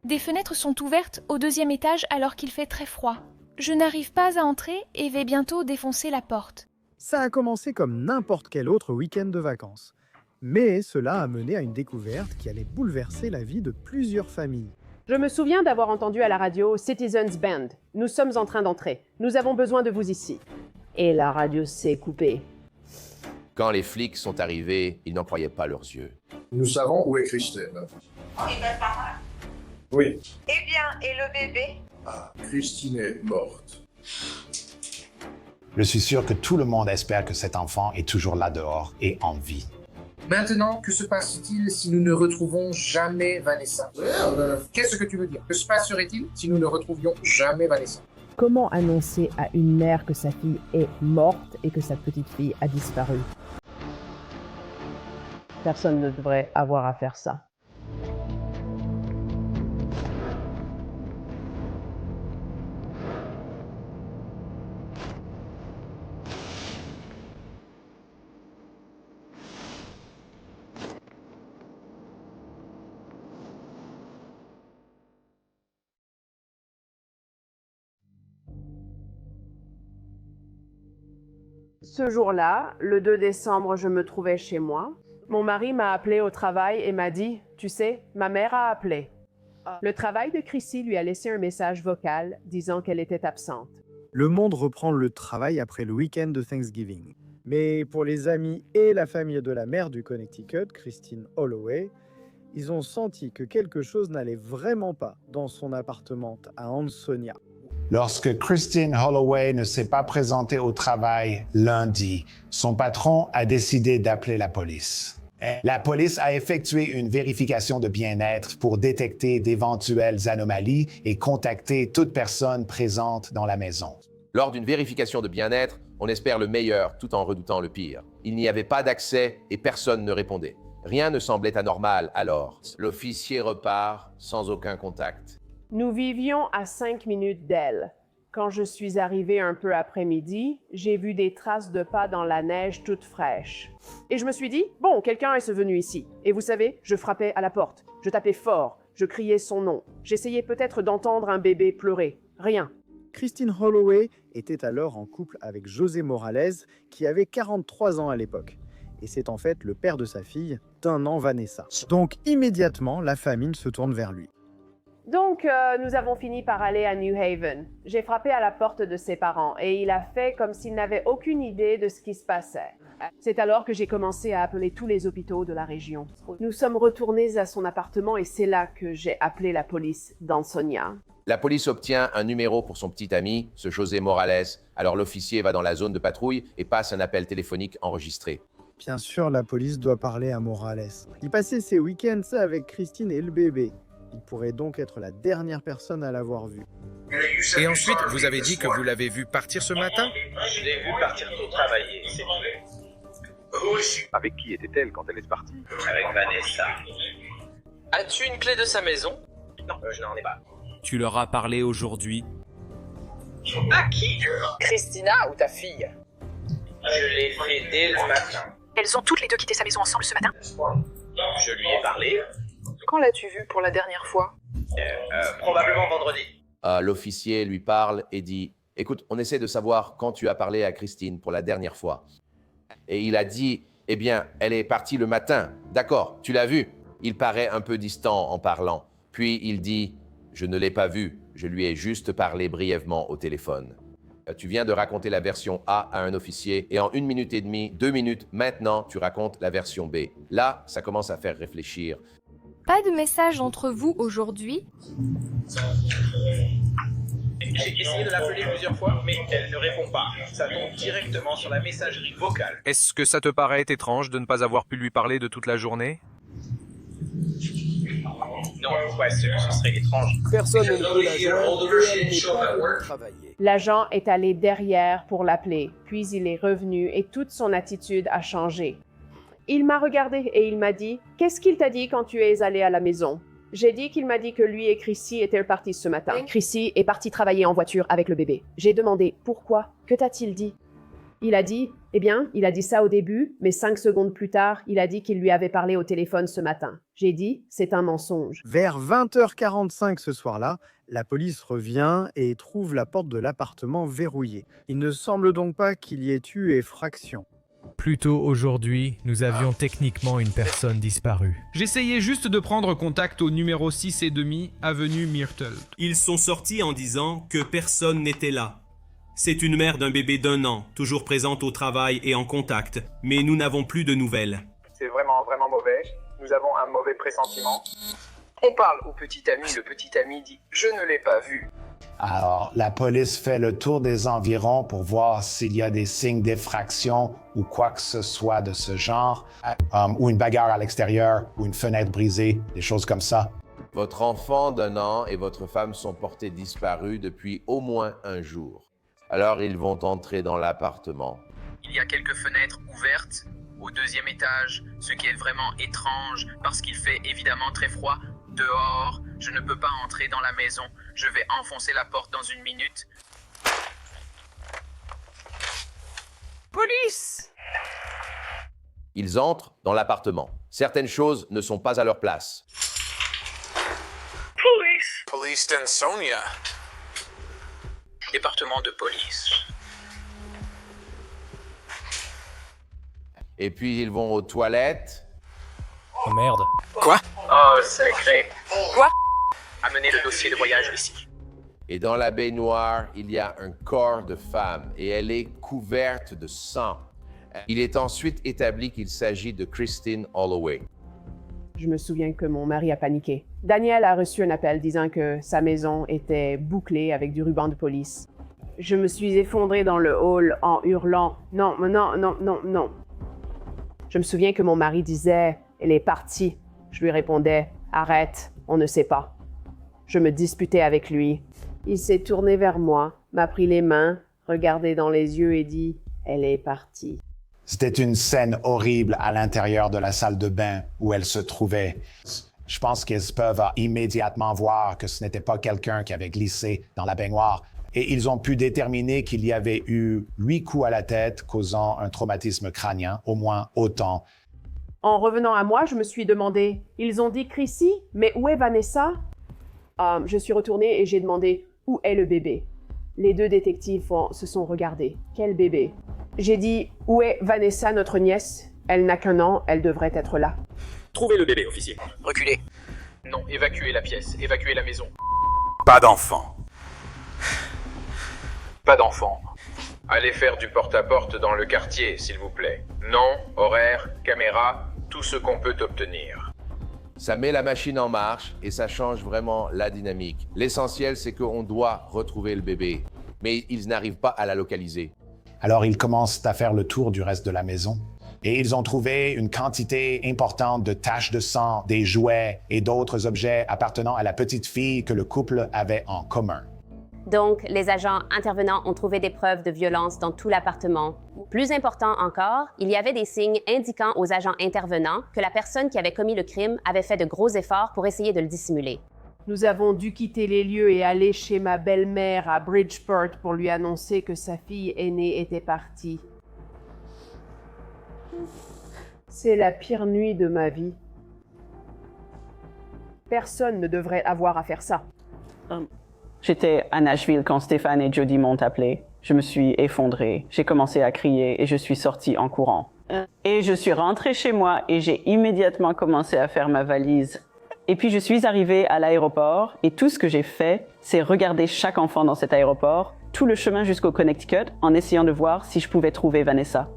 Des fenêtres sont ouvertes au 2e étage alors qu'il fait très froid. Je n'arrive pas à entrer et vais bientôt défoncer la porte. Ça a commencé comme n'importe quel autre week-end de vacances. Mais cela a mené à une découverte qui allait bouleverser la vie de plusieurs familles. Je me souviens d'avoir entendu à la radio Citizens Band. Nous sommes en train d'entrer. Nous avons besoin de vous ici. Et la radio s'est coupée. Quand les flics sont arrivés, ils n'en croyaient pas leurs yeux. Nous savons où est Christine. Il va par là. Oui. Eh bien, et le bébé? Ah, Christine est morte. Je suis sûr que tout le monde espère que cet enfant est toujours là dehors et en vie. Maintenant, que se passe-t-il si nous ne retrouvons jamais Vanessa? Qu'est-ce que tu veux dire? Que se passerait-il si nous ne retrouvions jamais Vanessa? Comment annoncer à une mère que sa fille est morte et que sa petite fille a disparu? Personne ne devrait avoir à faire ça. Ce jour-là, le 2 décembre, je me trouvais chez moi. Mon mari m'a appelé au travail et m'a dit « Tu sais, ma mère a appelé. » Le travail de Chrissy lui a laissé un message vocal disant qu'elle était absente. Le monde reprend le travail après le week-end de Thanksgiving. Mais pour les amis et la famille de la mère du Connecticut, Christine Holloway, ils ont senti que quelque chose n'allait vraiment pas dans son appartement à Ansonia. Lorsque Christine Holloway ne s'est pas présentée au travail lundi, son patron a décidé d'appeler la police. La police a effectué une vérification de bien-être pour détecter d'éventuelles anomalies et contacter toute personne présente dans la maison. Lors d'une vérification de bien-être, on espère le meilleur tout en redoutant le pire. Il n'y avait pas d'accès et personne ne répondait. Rien ne semblait anormal alors. L'officier repart sans aucun contact. Nous vivions à 5 minutes d'elle. Quand je suis arrivée un peu après-midi, j'ai vu des traces de pas dans la neige toute fraîche. Et je me suis dit, bon, quelqu'un est venu ici. Et vous savez, je frappais à la porte. Je tapais fort. Je criais son nom. J'essayais peut-être d'entendre un bébé pleurer. Rien. Christine Holloway était alors en couple avec José Morales, qui avait 43 ans à l'époque. Et c'est en fait le père de sa fille, d'1 an Vanessa. Donc immédiatement, la famille se tourne vers lui. Donc, nous avons fini par aller à New Haven. J'ai frappé à la porte de ses parents et il a fait comme s'il n'avait aucune idée de ce qui se passait. C'est alors que j'ai commencé à appeler tous les hôpitaux de la région. Nous sommes retournés à son appartement et c'est là que j'ai appelé la police d'Ansonia. La police obtient un numéro pour son petit ami, ce José Morales. Alors l'officier va dans la zone de patrouille et passe un appel téléphonique enregistré. Bien sûr, la police doit parler à Morales. Il passait ses week-ends avec Christine et le bébé. Il pourrait donc être la dernière personne à l'avoir vu. Et ensuite, vous avez dit que vous l'avez vu partir ce matin? Je l'ai vu partir pour travailler, c'est tout. Avec qui était-elle quand elle est partie? Avec Vanessa. As-tu une clé de sa maison? Non, je n'en ai pas. Tu leur as parlé aujourd'hui? À qui? Christina ou ta fille? Je l'ai fait dès le matin. Elles ont toutes les deux quitté sa maison ensemble ce matin? Je lui ai parlé. Quand l'as-tu vue pour la dernière fois? Probablement vendredi. L'officier lui parle et dit « Écoute, on essaie de savoir quand tu as parlé à Christine pour la dernière fois. » Et il a dit « Eh bien, elle est partie le matin. D'accord, tu l'as vue. » Il paraît un peu distant en parlant. Puis il dit « Je ne l'ai pas vue. Je lui ai juste parlé brièvement au téléphone. » Tu viens de raconter la version A à un officier et en 1 minute et demie, 2 minutes, maintenant, tu racontes la version B. Là, ça commence à faire réfléchir. Pas de message entre vous aujourd'hui? J'ai essayé de l'appeler plusieurs fois, mais elle ne répond pas. Ça tombe directement sur la messagerie vocale. Est-ce que ça te paraît étrange de ne pas avoir pu lui parler de toute la journée? Non, pourquoi est-ce que ce serait étrange? Personne ne peut la joindre et elle n'est pas venue travailler. L'agent est allé derrière pour l'appeler, puis il est revenu et toute son attitude a changé. Il m'a regardé et il m'a dit « Qu'est-ce qu'il t'a dit quand tu es allé à la maison ?» J'ai dit qu'il m'a dit que lui et Chrissy étaient partis ce matin. Chrissy est partie travailler en voiture avec le bébé. J'ai demandé « Pourquoi? Que t'a-t-il dit ?» Il a dit, il a dit ça au début, mais 5 secondes plus tard, il a dit qu'il lui avait parlé au téléphone ce matin. J'ai dit, c'est un mensonge. Vers 20h45 ce soir-là, la police revient et trouve la porte de l'appartement verrouillée. Il ne semble donc pas qu'il y ait eu effraction. Plus tôt aujourd'hui, nous avions techniquement une personne disparue. J'essayais juste de prendre contact au numéro 6,5 avenue Myrtle. Ils sont sortis en disant que personne n'était là. C'est une mère d'un bébé d'1 an, toujours présente au travail et en contact, mais nous n'avons plus de nouvelles. C'est vraiment mauvais. Nous avons un mauvais pressentiment. On parle au petit ami, le petit ami dit « Je ne l'ai pas vu ». Alors, la police fait le tour des environs pour voir s'il y a des signes d'effraction ou quoi que ce soit de ce genre, ou une bagarre à l'extérieur, ou une fenêtre brisée, des choses comme ça. Votre enfant d'1 an et votre femme sont portés disparus depuis au moins 1 jour. Alors ils vont entrer dans l'appartement. Il y a quelques fenêtres ouvertes au 2e étage, ce qui est vraiment étrange parce qu'il fait évidemment très froid dehors. Je ne peux pas entrer dans la maison. Je vais enfoncer la porte dans 1 minute. Police! Ils entrent dans l'appartement. Certaines choses ne sont pas à leur place. Police! Police Densonia. Département de police. Et puis ils vont aux toilettes. Oh merde. Quoi? Oh, secret. Quoi? Amenez le dossier de voyage ici. Et dans la baignoire, il y a un corps de femme et elle est couverte de sang. Il est ensuite établi qu'il s'agit de Christine Holloway. Je me souviens que mon mari a paniqué. Daniel a reçu un appel disant que sa maison était bouclée avec du ruban de police. Je me suis effondrée dans le hall en hurlant « Non, non, non, non, non ». Je me souviens que mon mari disait « Elle est partie ». Je lui répondais « Arrête, on ne sait pas ». Je me disputais avec lui. Il s'est tourné vers moi, m'a pris les mains, regardé dans les yeux et dit « Elle est partie ». C'était une scène horrible à l'intérieur de la salle de bain où elle se trouvait. Je pense qu'ils peuvent immédiatement voir que ce n'était pas quelqu'un qui avait glissé dans la baignoire. Et ils ont pu déterminer qu'il y avait eu 8 coups à la tête causant un traumatisme crânien, au moins autant. En revenant à moi, je me suis demandé « Ils ont dit Chrissy, mais où est Vanessa ?» Je suis retournée et j'ai demandé « Où est le bébé ?» Les 2 détectives se sont regardés. « Quel bébé ?» J'ai dit « Où est Vanessa, notre nièce? Elle n'a qu'1 an, elle devrait être là. » Trouvez le bébé, officier. Reculez. Non, évacuez la pièce, évacuez la maison. Pas d'enfant. Pas d'enfant. Allez faire du porte-à-porte dans le quartier, s'il vous plaît. Nom, horaire, caméra, tout ce qu'on peut obtenir. Ça met la machine en marche et ça change vraiment la dynamique. L'essentiel, c'est qu'on doit retrouver le bébé, mais ils n'arrivent pas à la localiser. Alors ils commencent à faire le tour du reste de la maison. Et ils ont trouvé une quantité importante de taches de sang, des jouets et d'autres objets appartenant à la petite fille que le couple avait en commun. Donc, les agents intervenants ont trouvé des preuves de violence dans tout l'appartement. Plus important encore, il y avait des signes indiquant aux agents intervenants que la personne qui avait commis le crime avait fait de gros efforts pour essayer de le dissimuler. Nous avons dû quitter les lieux et aller chez ma belle-mère à Bridgeport pour lui annoncer que sa fille aînée était partie. C'est la pire nuit de ma vie. Personne ne devrait avoir à faire ça. J'étais à Nashville quand Stéphane et Jody m'ont appelé. Je me suis effondrée, j'ai commencé à crier et je suis sortie en courant. Et je suis rentrée chez moi et j'ai immédiatement commencé à faire ma valise. Et puis je suis arrivée à l'aéroport et tout ce que j'ai fait, c'est regarder chaque enfant dans cet aéroport, tout le chemin jusqu'au Connecticut, en essayant de voir si je pouvais trouver Vanessa.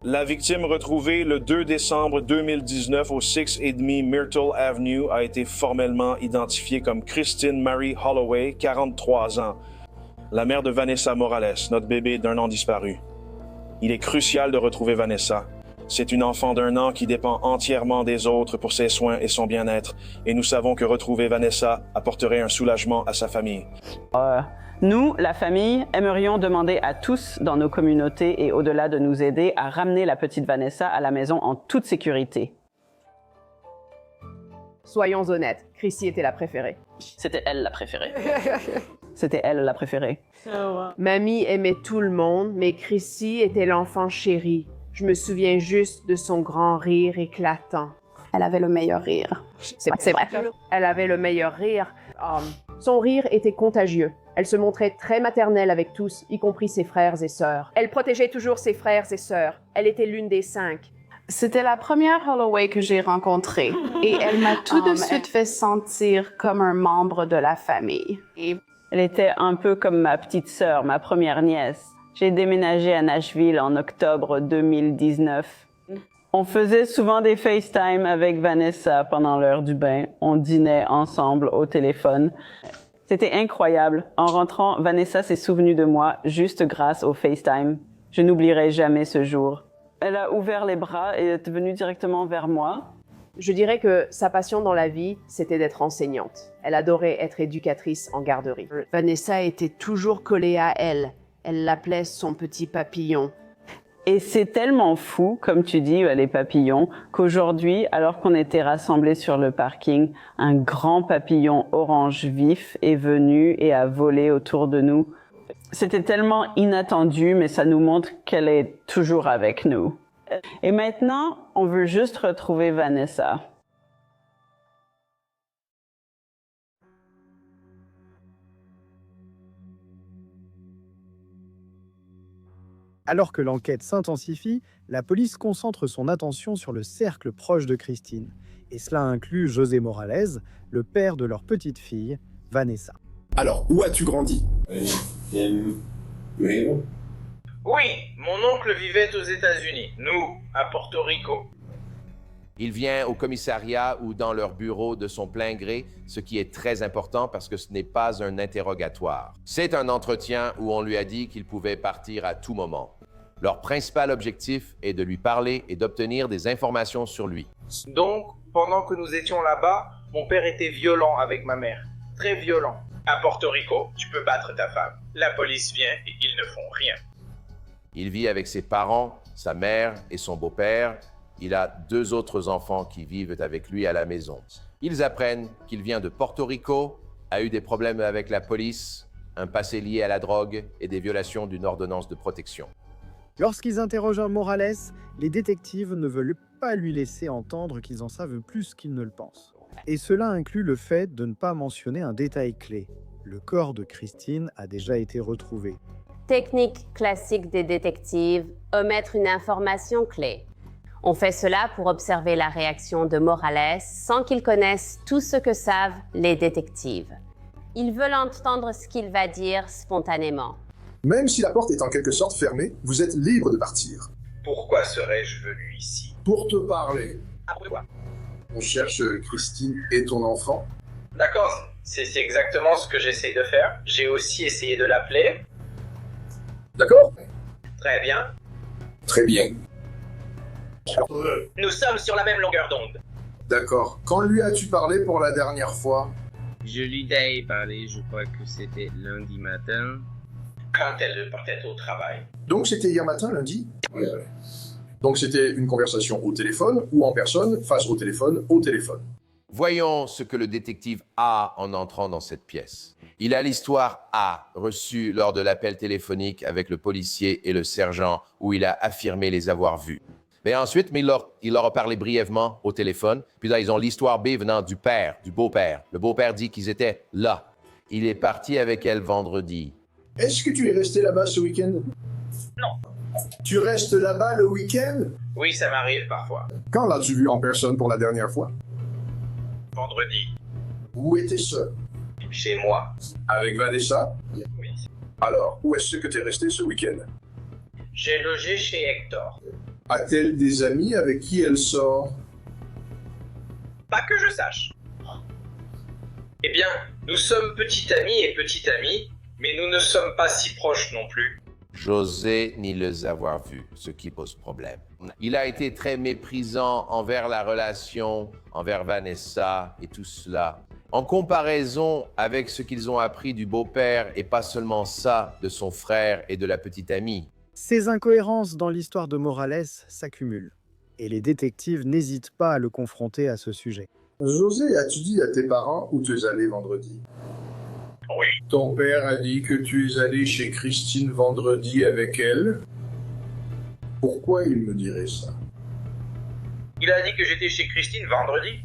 La victime retrouvée le 2 décembre 2019 au 6,5 Myrtle Avenue a été formellement identifiée comme Christine Mary Holloway, 43 ans, la mère de Vanessa Morales, notre bébé d'1 an disparu. Il est crucial de retrouver Vanessa. C'est une enfant d'1 an qui dépend entièrement des autres pour ses soins et son bien-être, et nous savons que retrouver Vanessa apporterait un soulagement à sa famille. Nous, la famille, aimerions demander à tous dans nos communautés et au-delà de nous aider à ramener la petite Vanessa à la maison en toute sécurité. Soyons honnêtes, Chrissy était la préférée. C'était elle la préférée. C'était elle la préférée. Mamie aimait tout le monde, mais Chrissy était l'enfant chéri. Je me souviens juste de son grand rire éclatant. Elle avait le meilleur rire. C'est vrai. Elle avait le meilleur rire. Son rire était contagieux. Elle se montrait très maternelle avec tous, y compris ses frères et sœurs. Elle protégeait toujours ses frères et sœurs. Elle était l'une des 5. C'était la première Holloway que j'ai rencontrée et elle m'a tout de suite fait sentir comme un membre de la famille. Elle était un peu comme ma petite sœur, ma première nièce. J'ai déménagé à Nashville en octobre 2019. On faisait souvent des FaceTime avec Vanessa pendant l'heure du bain. On dînait ensemble au téléphone. C'était incroyable. En rentrant, Vanessa s'est souvenue de moi juste grâce au FaceTime. Je n'oublierai jamais ce jour. Elle a ouvert les bras et est venue directement vers moi. Je dirais que sa passion dans la vie, c'était d'être enseignante. Elle adorait être éducatrice en garderie. Vanessa était toujours collée à elle. Elle l'appelait son petit papillon. Et c'est tellement fou, comme tu dis, les papillons, qu'aujourd'hui, alors qu'on était rassemblés sur le parking, un grand papillon orange vif est venu et a volé autour de nous. C'était tellement inattendu, mais ça nous montre qu'elle est toujours avec nous. Et maintenant, on veut juste retrouver Vanessa. Alors que l'enquête s'intensifie, la police concentre son attention sur le cercle proche de Christine. Et cela inclut José Morales, le père de leur petite fille, Vanessa. Alors, où as-tu grandi? Oui, mon oncle vivait aux États-Unis, nous, à Porto Rico. Il vient au commissariat ou dans leur bureau de son plein gré, ce qui est très important parce que ce n'est pas un interrogatoire. C'est un entretien où on lui a dit qu'il pouvait partir à tout moment. Leur principal objectif est de lui parler et d'obtenir des informations sur lui. Donc, pendant que nous étions là-bas, mon père était violent avec ma mère. Très violent. À Porto Rico, tu peux battre ta femme. La police vient et ils ne font rien. Il vit avec ses parents, sa mère et son beau-père. Il a 2 autres enfants qui vivent avec lui à la maison. Ils apprennent qu'il vient de Porto Rico, a eu des problèmes avec la police, un passé lié à la drogue et des violations d'une ordonnance de protection. Lorsqu'ils interrogent Morales, les détectives ne veulent pas lui laisser entendre qu'ils en savent plus qu'ils ne le pensent. Et cela inclut le fait de ne pas mentionner un détail clé. Le corps de Christine a déjà été retrouvé. Technique classique des détectives, omettre une information clé. On fait cela pour observer la réaction de Morales sans qu'ils connaissent tout ce que savent les détectives. Ils veulent entendre ce qu'il va dire spontanément. Même si la porte est en quelque sorte fermée, vous êtes libre de partir. Pourquoi serais-je venu ici? Pour te parler. Après quoi? On cherche Christine et ton enfant. D'accord, c'est exactement ce que j'essaye de faire. J'ai aussi essayé de l'appeler. D'accord? Très bien. Très bien. Nous sommes sur la même longueur d'onde. D'accord. Quand lui as-tu parlé pour la dernière fois? Je lui ai parlé, je crois que c'était lundi matin. Quand elle partait au travail. Donc c'était hier matin, lundi? Oui. Donc c'était une conversation au téléphone ou en personne, face au téléphone, au téléphone. Voyons ce que le détective a en entrant dans cette pièce. Il a l'histoire A, reçue lors de l'appel téléphonique avec le policier et le sergent, où il a affirmé les avoir vus. Mais ensuite, il leur a parlé brièvement au téléphone. Puis là, ils ont l'histoire B venant du père, du beau-père. Le beau-père dit qu'ils étaient là. Il est parti avec elle vendredi. Est-ce que tu es resté là-bas ce week-end? Non. Tu restes là-bas le week-end? Oui, ça m'arrive parfois. Quand l'as-tu vu en personne pour la dernière fois? Vendredi. Où étais-tu? Chez moi. Avec Vanessa? Oui. Alors, où est-ce que tu es resté ce week-end? J'ai logé chez Hector. A-t-elle des amis avec qui elle sort? Pas que je sache. Eh bien, nous sommes petits amis et petites amies, mais nous ne sommes pas si proches non plus. José ni les avoir vus, ce qui pose problème. Il a été très méprisant envers la relation, envers Vanessa et tout cela. En comparaison avec ce qu'ils ont appris du beau-père et pas seulement ça, de son frère et de la petite amie. Ces incohérences dans l'histoire de Morales s'accumulent. Et les détectives n'hésitent pas à le confronter à ce sujet. José, as-tu dit à tes parents où tu es allé vendredi? Oui. Ton père a dit que tu es allé chez Christine vendredi avec elle. Pourquoi il me dirait ça? Il a dit que j'étais chez Christine vendredi.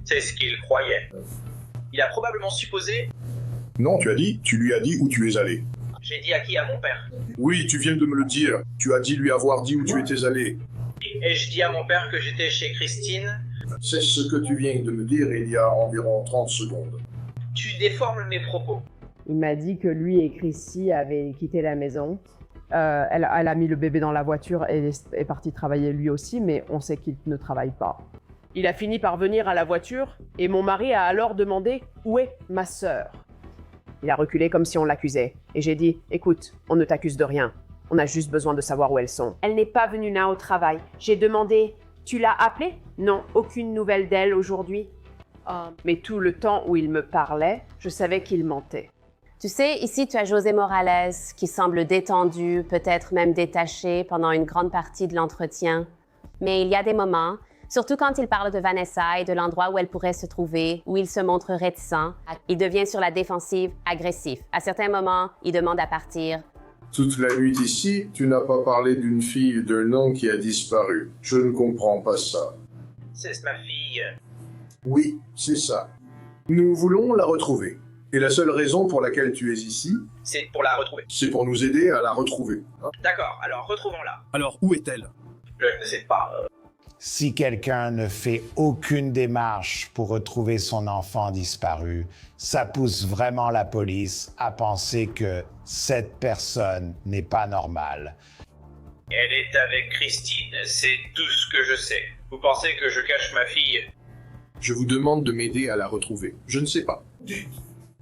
C'est ce qu'il croyait. Il a probablement supposé... Non, tu lui as dit où tu es allé. J'ai dit à qui? À mon père. Oui, tu viens de me le dire. Tu as dit lui avoir dit où tu étais allé. Et je dis à mon père que j'étais chez Christine. C'est ce que tu viens de me dire il y a environ 30 secondes. Tu déformes mes propos. Il m'a dit que lui et Chrissy avaient quitté la maison. Elle a mis le bébé dans la voiture et est parti travailler lui aussi, mais on sait qu'il ne travaille pas. Il a fini par venir à la voiture et mon mari a alors demandé « Où est ma sœur ?» Il a reculé comme si on l'accusait. Et j'ai dit « Écoute, on ne t'accuse de rien. On a juste besoin de savoir où elles sont. » Elle n'est pas venue là au travail. J'ai demandé « Tu l'as appelée ?» Non, aucune nouvelle d'elle aujourd'hui. Mais tout le temps où il me parlait, je savais qu'il mentait. Tu sais, ici, tu as José Morales, qui semble détendu, peut-être même détaché pendant une grande partie de l'entretien. Mais il y a des moments, surtout quand il parle de Vanessa et de l'endroit où elle pourrait se trouver, où il se montre réticent, il devient sur la défensive, agressif. À certains moments, il demande à partir. Toute la nuit ici, tu n'as pas parlé d'une fille d'un an qui a disparu. Je ne comprends pas ça. C'est ma fille. Oui, c'est ça. Nous voulons la retrouver. Et la seule raison pour laquelle tu es ici, c'est pour la retrouver. C'est pour nous aider à la retrouver. D'accord, alors retrouvons-la. Alors, où est-elle? Je ne sais pas. Si quelqu'un ne fait aucune démarche pour retrouver son enfant disparu, ça pousse vraiment la police à penser que cette personne n'est pas normale. Elle est avec Christine, c'est tout ce que je sais. Vous pensez que je cache ma fille? Je vous demande de m'aider à la retrouver. Je ne sais pas.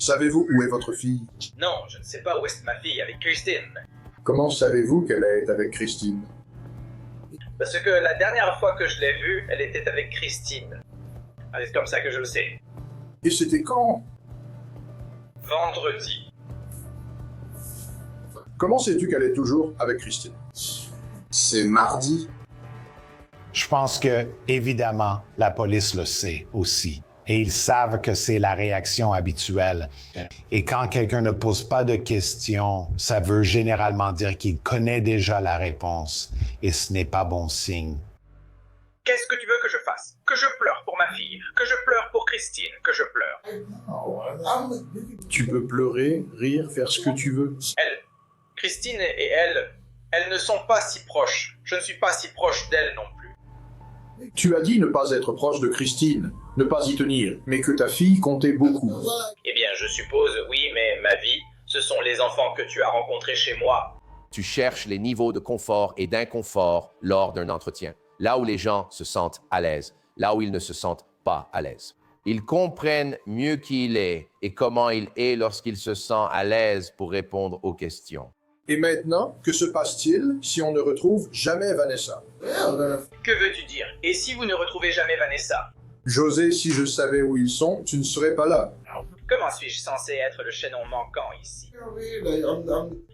Savez-vous où est votre fille? Non, je ne sais pas où est ma fille avec Christine. Comment savez-vous qu'elle est avec Christine? Parce que la dernière fois que je l'ai vue, elle était avec Christine. C'est comme ça que je le sais. Et c'était quand? Vendredi. Comment sais-tu qu'elle est toujours avec Christine? C'est mardi. Je pense que, évidemment, la police le sait aussi. Et ils savent que c'est la réaction habituelle. Et quand quelqu'un ne pose pas de questions, ça veut généralement dire qu'il connaît déjà la réponse. Et ce n'est pas bon signe. Qu'est-ce que tu veux que je fasse? Que je pleure pour ma fille? Que je pleure pour Christine? Que je pleure? Tu peux pleurer, rire, faire ce que tu veux. Christine et elles ne sont pas si proches. Je ne suis pas si proche d'elles non plus. Tu as dit ne pas être proche de Christine, ne pas y tenir, mais que ta fille comptait beaucoup. Eh bien, je suppose, oui, mais ma vie, ce sont les enfants que tu as rencontrés chez moi. Tu cherches les niveaux de confort et d'inconfort lors d'un entretien, là où les gens se sentent à l'aise, là où ils ne se sentent pas à l'aise. Ils comprennent mieux qui il est et comment il est lorsqu'il se sent à l'aise pour répondre aux questions. Et maintenant, que se passe-t-il si on ne retrouve jamais Vanessa? Que veux-tu dire? Et si vous ne retrouvez jamais Vanessa? José, si je savais où ils sont, tu ne serais pas là. Comment suis-je censé être le chaînon manquant ici?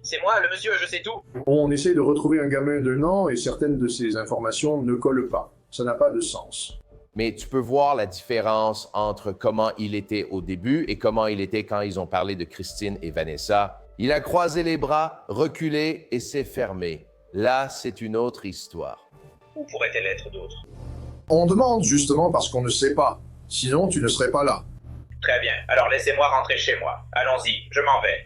C'est moi, le monsieur, je sais tout. On essaie de retrouver un gamin d'un an et certaines de ces informations ne collent pas. Ça n'a pas de sens. Mais tu peux voir la différence entre comment il était au début et comment il était quand ils ont parlé de Christine et Vanessa. Il a croisé les bras, reculé et s'est fermé. Là, c'est une autre histoire. Où pourrait-elle être d'autre? On demande justement parce qu'on ne sait pas. Sinon, tu ne serais pas là. Très bien, alors laissez-moi rentrer chez moi. Allons-y, je m'en vais.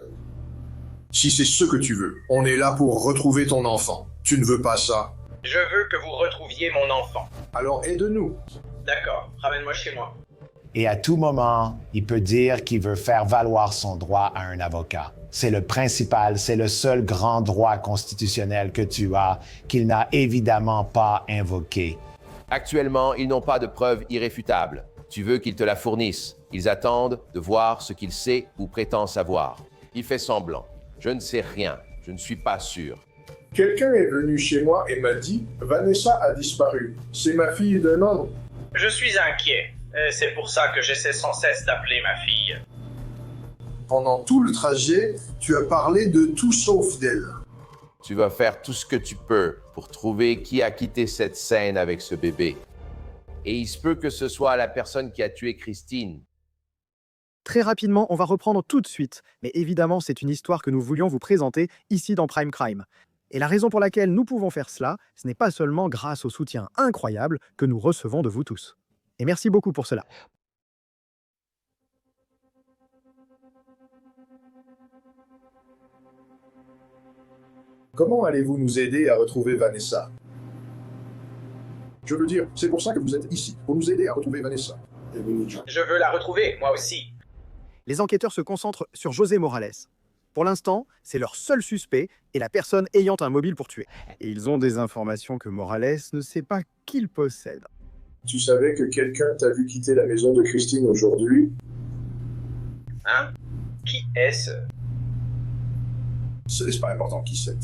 Si c'est ce que tu veux, on est là pour retrouver ton enfant. Tu ne veux pas ça? Je veux que vous retrouviez mon enfant. Alors aide-nous. D'accord, ramène-moi chez moi. Et à tout moment, il peut dire qu'il veut faire valoir son droit à un avocat. C'est le principal, c'est le seul grand droit constitutionnel que tu as, qu'il n'a évidemment pas invoqué. Actuellement, ils n'ont pas de preuve irréfutable. Tu veux qu'ils te la fournissent. Ils attendent de voir ce qu'il sait ou prétend savoir. Il fait semblant. Je ne sais rien. Je ne suis pas sûr. Quelqu'un est venu chez moi et m'a dit « Vanessa a disparu. C'est ma fille d'un an. » Je suis inquiet. C'est pour ça que j'essaie sans cesse d'appeler ma fille. Pendant tout le trajet, tu as parlé de tout sauf d'elle. Tu vas faire tout ce que tu peux pour trouver qui a quitté cette scène avec ce bébé. Et il se peut que ce soit la personne qui a tué Christine. Très rapidement, on va reprendre tout de suite, mais évidemment, c'est une histoire que nous voulions vous présenter ici dans Prime Crime. Et la raison pour laquelle nous pouvons faire cela, ce n'est pas seulement grâce au soutien incroyable que nous recevons de vous tous. Et merci beaucoup pour cela. Comment allez-vous nous aider à retrouver Vanessa? Je veux dire, c'est pour ça que vous êtes ici, pour nous aider à retrouver Vanessa. Je veux la retrouver, moi aussi. Les enquêteurs se concentrent sur José Morales. Pour l'instant, c'est leur seul suspect et la personne ayant un mobile pour tuer. Et ils ont des informations que Morales ne sait pas qu'il possède. Tu savais que quelqu'un t'a vu quitter la maison de Christine aujourd'hui? Hein? Qui est-ce? C'est pas important qui c'est.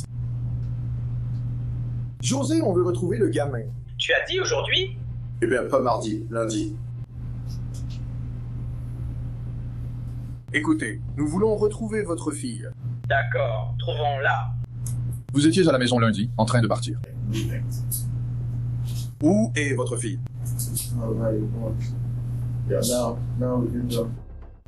José, on veut retrouver le gamin. Tu as dit aujourd'hui? Eh bien, pas mardi, lundi. Écoutez, nous voulons retrouver votre fille. D'accord, trouvons-la. Vous étiez à la maison lundi, en train de partir. Où est votre fille?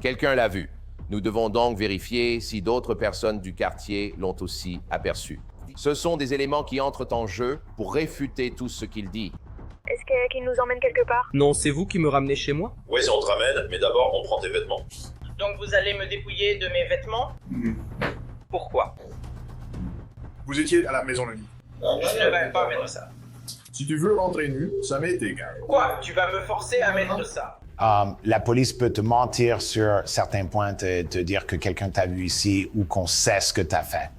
Quelqu'un l'a vue. Nous devons donc vérifier si d'autres personnes du quartier l'ont aussi aperçue. Ce sont des éléments qui entrent en jeu pour réfuter tout ce qu'il dit. Est-ce qu'il nous emmène quelque part? Non, c'est vous qui me ramenez chez moi? Oui, on te ramène, mais d'abord on prend tes vêtements. Donc vous allez me dépouiller de mes vêtements? Pourquoi? Vous étiez à la maison lundi. Je ne vais pas mettre ça. Si tu veux rentrer nu, ça m'est égal. Quoi? Tu vas me forcer à mettre ça? La police peut te mentir sur certains points, te dire que quelqu'un t'a vu ici ou qu'on sait ce que t'as fait.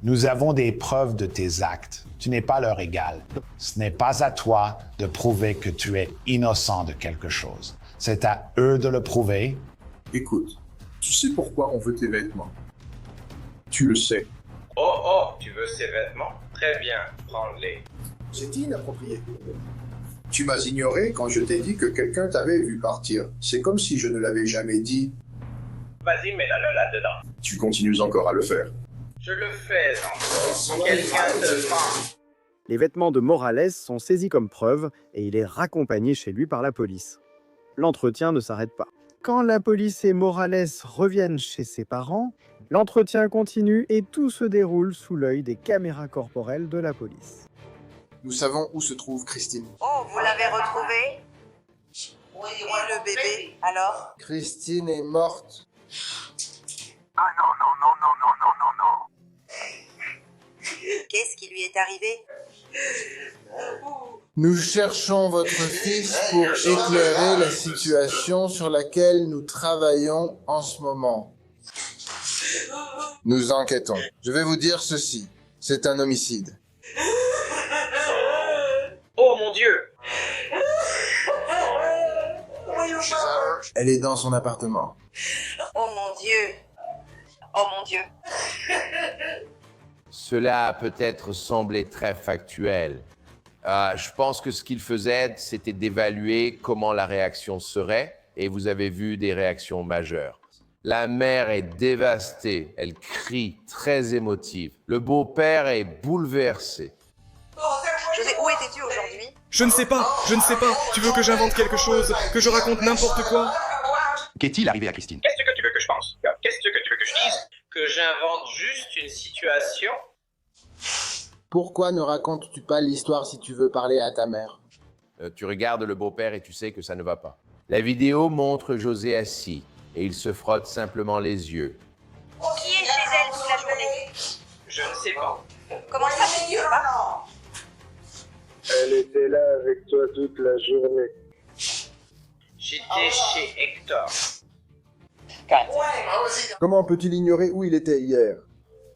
Nous avons des preuves de tes actes. Tu n'es pas leur égal. Ce n'est pas à toi de prouver que tu es innocent de quelque chose. C'est à eux de le prouver. Écoute, tu sais pourquoi on veut tes vêtements? Tu le sais. Oh, tu veux ces vêtements? Très bien, prends-les. C'est inapproprié. Tu m'as ignoré quand je t'ai dit que quelqu'un t'avait vu partir. C'est comme si je ne l'avais jamais dit. Vas-y, mets-le là-dedans. Tu continues encore à le faire. Je le fais, enfant. Quelqu'un te prend. Les vêtements de Morales sont saisis comme preuve et il est raccompagné chez lui par la police. L'entretien ne s'arrête pas. Quand la police et Morales reviennent chez ses parents, l'entretien continue et tout se déroule sous l'œil des caméras corporelles de la police. Nous savons où se trouve Christine. Oh, vous l'avez retrouvée? Oui, et le bébé, alors? Christine est morte. Ah non. Qu'est-ce qui lui est arrivé? Nous cherchons votre fils pour éclairer la situation sur laquelle nous travaillons en ce moment. Nous enquêtons. Je vais vous dire ceci. C'est un homicide. Oh mon Dieu! Elle est dans son appartement. Oh mon Dieu! Oh mon Dieu! Cela a peut-être semblé très factuel. Je pense que ce qu'il faisait, c'était d'évaluer comment la réaction serait, et vous avez vu des réactions majeures. La mère est dévastée, elle crie, très émotive. Le beau-père est bouleversé. José, où étais-tu aujourd'hui? Je ne sais pas. Tu veux que j'invente quelque chose? Que je raconte n'importe quoi? Qu'est-il arrivé à Christine? Qu'est-ce que tu veux que je pense? Qu'est-ce que tu veux que je dise? Que j'invente juste une situation? Pourquoi ne racontes-tu pas l'histoire si tu veux parler à ta mère? Tu regardes le beau-père et tu sais que ça ne va pas. La vidéo montre José assis et il se frotte simplement les yeux. Qui est chez elle toute la journée? Je ne sais pas. Comment ça, tu ne sais pas? Elle était là avec toi toute la journée. J'étais chez Hector. Comment peut-il ignorer où il était hier?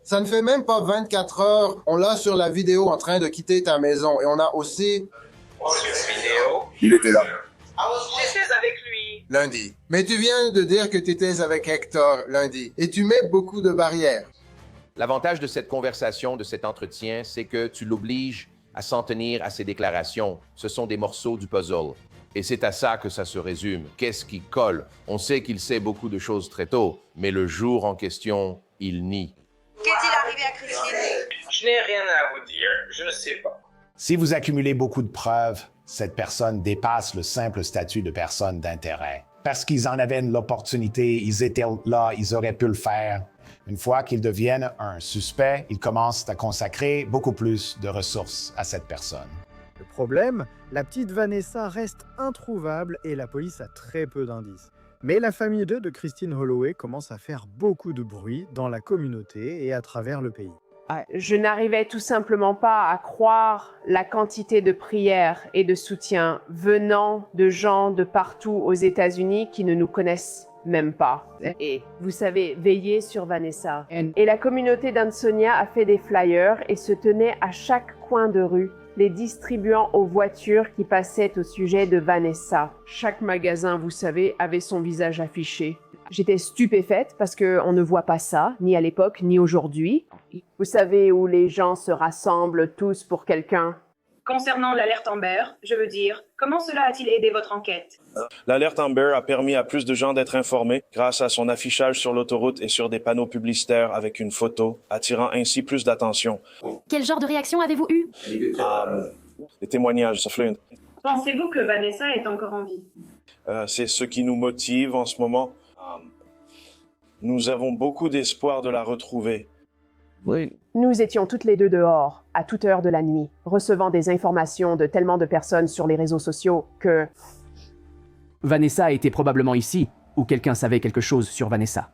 Ça ne fait même pas 24 heures. On l'a sur la vidéo en train de quitter ta maison. Et on a aussi... Sur vidéo? Il était là. J'étais avec lui. Lundi. Mais tu viens de dire que tu étais avec Hector lundi. Et tu mets beaucoup de barrières. L'avantage de cette conversation, de cet entretien, c'est que tu l'obliges à s'en tenir à ses déclarations. Ce sont des morceaux du puzzle. Et c'est à ça que ça se résume. Qu'est-ce qui colle? On sait qu'il sait beaucoup de choses très tôt, mais le jour en question, il nie. Qu'est-il arrivé à Christine? Je n'ai rien à vous dire. Je ne sais pas. Si vous accumulez beaucoup de preuves, cette personne dépasse le simple statut de personne d'intérêt. Parce qu'ils en avaient l'opportunité, ils étaient là, ils auraient pu le faire. Une fois qu'ils deviennent un suspect, ils commencent à consacrer beaucoup plus de ressources à cette personne. Le problème, la petite Vanessa reste introuvable et la police a très peu d'indices. Mais la famille de Christine Holloway commence à faire beaucoup de bruit dans la communauté et à travers le pays. Je n'arrivais tout simplement pas à croire la quantité de prières et de soutien venant de gens de partout aux États-Unis qui ne nous connaissent même pas. Et vous savez, veiller sur Vanessa. Et la communauté d'Ansonia a fait des flyers et se tenait à chaque coin de rue, les distribuant aux voitures qui passaient au sujet de Vanessa. Chaque magasin, vous savez, avait son visage affiché. J'étais stupéfaite parce qu'on ne voit pas ça, ni à l'époque, ni aujourd'hui. Vous savez, où les gens se rassemblent tous pour quelqu'un. Concernant l'alerte Amber, je veux dire, comment cela a-t-il aidé votre enquête? L'alerte Amber a permis à plus de gens d'être informés grâce à son affichage sur l'autoroute et sur des panneaux publicitaires avec une photo, attirant ainsi plus d'attention. Quel genre de réaction avez-vous eu? Les témoignages, ça fait Pensez-vous que Vanessa est encore en vie? c'est ce qui nous motive en ce moment. Nous avons beaucoup d'espoir de la retrouver. Oui. Nous étions toutes les deux dehors, à toute heure de la nuit, recevant des informations de tellement de personnes sur les réseaux sociaux que... Vanessa était probablement ici, ou quelqu'un savait quelque chose sur Vanessa.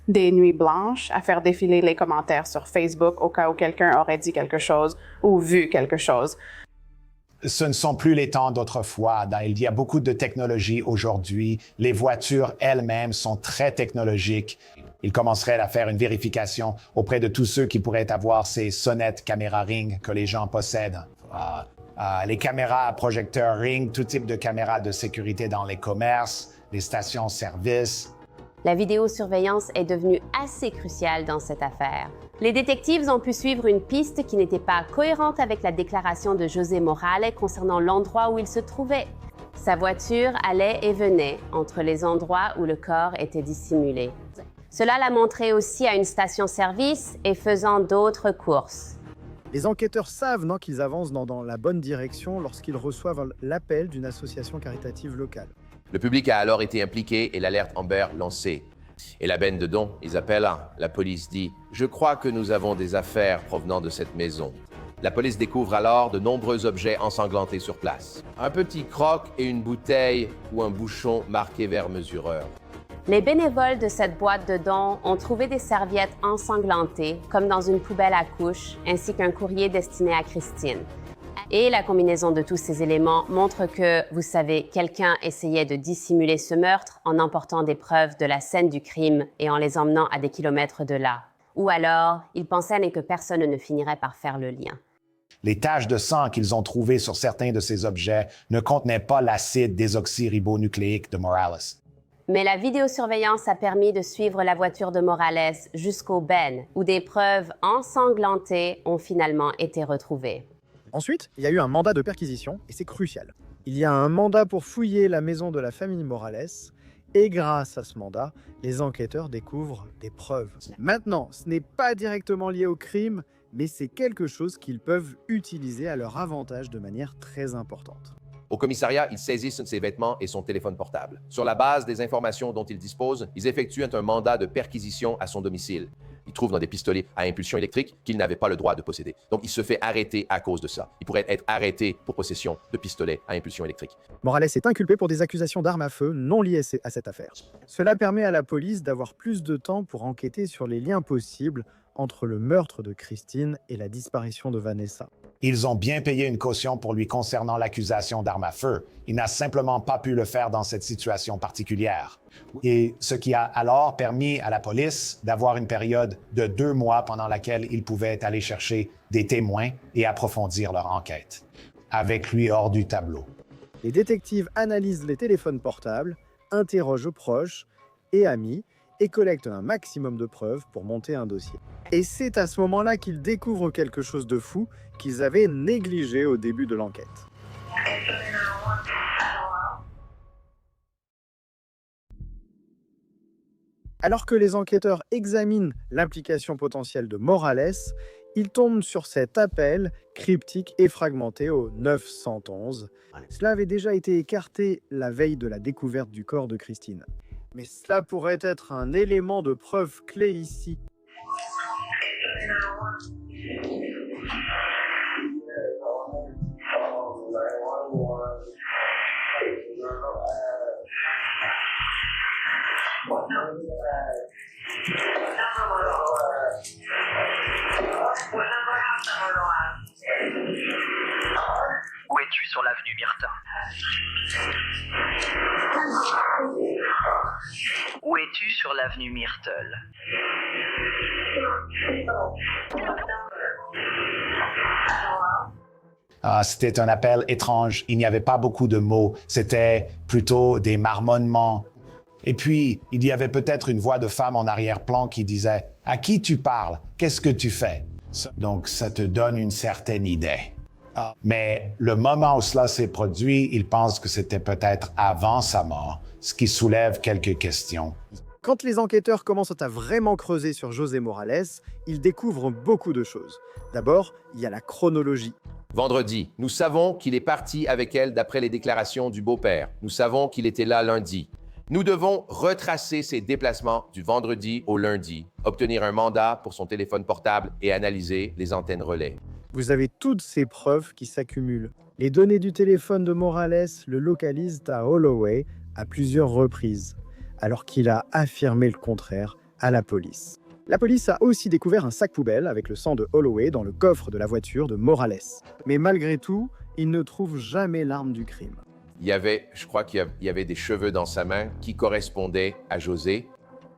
Des nuits blanches à faire défiler les commentaires sur Facebook au cas où quelqu'un aurait dit quelque chose ou vu quelque chose. Ce ne sont plus les temps d'autrefois. Il y a beaucoup de technologie aujourd'hui. Les voitures elles-mêmes sont très technologiques. Ils commenceraient à faire une vérification auprès de tous ceux qui pourraient avoir ces sonnettes caméra Ring que les gens possèdent. Les caméras à projecteur Ring, tout type de caméras de sécurité dans les commerces, les stations-service. La vidéosurveillance est devenue assez cruciale dans cette affaire. Les détectives ont pu suivre une piste qui n'était pas cohérente avec la déclaration de José Morales concernant l'endroit où il se trouvait. Sa voiture allait et venait entre les endroits où le corps était dissimulé. Cela l'a montré aussi à une station-service et faisant d'autres courses. Les enquêteurs savent qu'ils avancent dans la bonne direction lorsqu'ils reçoivent l'appel d'une association caritative locale. Le public a alors été impliqué et l'alerte Amber lancée. Et la benne de dons, ils appellent, la police dit « Je crois que nous avons des affaires provenant de cette maison ». La police découvre alors de nombreux objets ensanglantés sur place. Un petit croc et une bouteille ou un bouchon marqué vers mesureur. Les bénévoles de cette boîte de dons ont trouvé des serviettes ensanglantées, comme dans une poubelle à couches, ainsi qu'un courrier destiné à Christine. Et la combinaison de tous ces éléments montre que, vous savez, quelqu'un essayait de dissimuler ce meurtre en emportant des preuves de la scène du crime et en les emmenant à des kilomètres de là. Ou alors, il pensait que personne ne finirait par faire le lien. Les taches de sang qu'ils ont trouvées sur certains de ces objets ne contenaient pas l'acide désoxyribonucléique de Morales. Mais la vidéosurveillance a permis de suivre la voiture de Morales jusqu'au Ben, où des preuves ensanglantées ont finalement été retrouvées. Ensuite, il y a eu un mandat de perquisition, et c'est crucial. Il y a un mandat pour fouiller la maison de la famille Morales, et grâce à ce mandat, les enquêteurs découvrent des preuves. Maintenant, ce n'est pas directement lié au crime, mais c'est quelque chose qu'ils peuvent utiliser à leur avantage de manière très importante. Au commissariat, ils saisissent ses vêtements et son téléphone portable. Sur la base des informations dont ils disposent, ils effectuent un mandat de perquisition à son domicile. Ils trouvent dans des pistolets à impulsion électrique qu'il n'avait pas le droit de posséder. Donc, il se fait arrêter à cause de ça. Il pourrait être arrêté pour possession de pistolets à impulsion électrique. Morales est inculpé pour des accusations d'armes à feu non liées à cette affaire. Cela permet à la police d'avoir plus de temps pour enquêter sur les liens possibles entre le meurtre de Christine et la disparition de Vanessa. Ils ont bien payé une caution pour lui concernant l'accusation d'arme à feu. Il n'a simplement pas pu le faire dans cette situation particulière. Et ce qui a alors permis à la police d'avoir une période de 2 mois pendant laquelle ils pouvaient aller chercher des témoins et approfondir leur enquête, avec lui hors du tableau. Les détectives analysent les téléphones portables, interrogent proches et amis, et collectent un maximum de preuves pour monter un dossier. Et c'est à ce moment-là qu'ils découvrent quelque chose de fou qu'ils avaient négligé au début de l'enquête. Alors que les enquêteurs examinent l'implication potentielle de Morales, Il tombe sur cet appel cryptique et fragmenté au 911. Cela avait déjà été écarté la veille de la découverte du corps de Christine. Mais cela pourrait être un élément de preuve clé ici. Où es-tu sur l'avenue Myrtle? Où es-tu sur l'avenue Myrtle? C'était un appel étrange. Il n'y avait pas beaucoup de mots. C'était plutôt des marmonnements. Et puis, il y avait peut-être une voix de femme en arrière-plan qui disait « À qui tu parles? Qu'est-ce que tu fais? » Donc, ça te donne une certaine idée. Mais le moment où cela s'est produit, il pense que c'était peut-être avant sa mort, ce qui soulève quelques questions. Quand les enquêteurs commencent à vraiment creuser sur José Morales, ils découvrent beaucoup de choses. D'abord, il y a la chronologie. Vendredi, nous savons qu'il est parti avec elle d'après les déclarations du beau-père. Nous savons qu'il était là lundi. Nous devons retracer ses déplacements du vendredi au lundi, obtenir un mandat pour son téléphone portable et analyser les antennes relais. Vous avez toutes ces preuves qui s'accumulent. Les données du téléphone de Morales le localisent à Holloway à plusieurs reprises, alors qu'il a affirmé le contraire à la police. La police a aussi découvert un sac poubelle avec le sang de Holloway dans le coffre de la voiture de Morales. Mais malgré tout, ils ne trouvent jamais l'arme du crime. Je crois qu'il y avait des cheveux dans sa main qui correspondaient à José.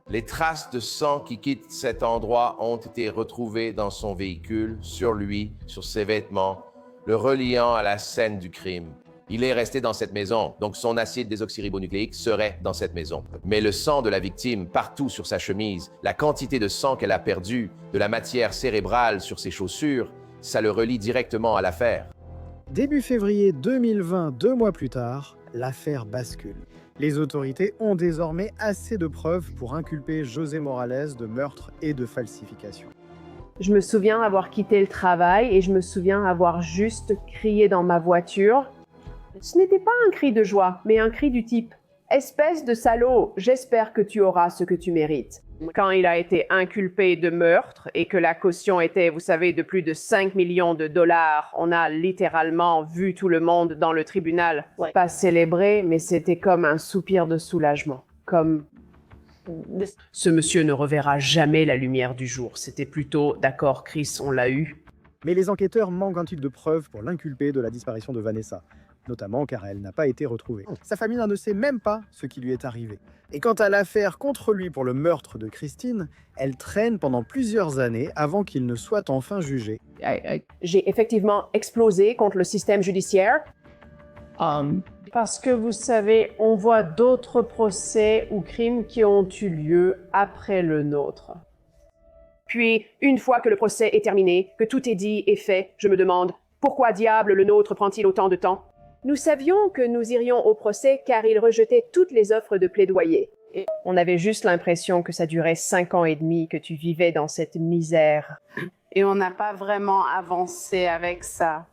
Les traces de sang qui quittent cet endroit ont été retrouvées dans son véhicule, sur lui, sur ses vêtements, le reliant à la scène du crime. Il est resté dans cette maison, donc son acide désoxyribonucléique serait dans cette maison. Mais le sang de la victime partout sur sa chemise, la quantité de sang qu'elle a perdu, de la matière cérébrale sur ses chaussures, ça le relie directement à l'affaire. Début février 2020, 2 mois plus tard, l'affaire bascule. Les autorités ont désormais assez de preuves pour inculper José Morales de meurtre et de falsification. Je me souviens avoir quitté le travail et je me souviens avoir juste crié dans ma voiture. Ce n'était pas un cri de joie, mais un cri du type « Espèce de salaud, j'espère que tu auras ce que tu mérites ». Quand il a été inculpé de meurtre et que la caution était, vous savez, de plus de 5 millions de dollars, on a littéralement vu tout le monde dans le tribunal. Pas célébrer, mais c'était comme un soupir de soulagement. Comme « Ce monsieur ne reverra jamais la lumière du jour ». C'était plutôt « D'accord, Chris, on l'a eu ». Mais les enquêteurs manquent un type de preuves pour l'inculper de la disparition de Vanessa, notamment car elle n'a pas été retrouvée. Sa famille ne sait même pas ce qui lui est arrivé. Et quant à l'affaire contre lui pour le meurtre de Christine, elle traîne pendant plusieurs années avant qu'il ne soit enfin jugé. J'ai effectivement explosé contre le système judiciaire. Parce que vous savez, on voit d'autres procès ou crimes qui ont eu lieu après le nôtre. Puis, une fois que le procès est terminé, que tout est dit et fait, je me demande, pourquoi diable le nôtre prend-il autant de temps? Nous savions que nous irions au procès car il rejetait toutes les offres de plaidoyer. Et on avait juste l'impression que ça durait 5 ans et demi, que tu vivais dans cette misère. Et on n'a pas vraiment avancé avec ça.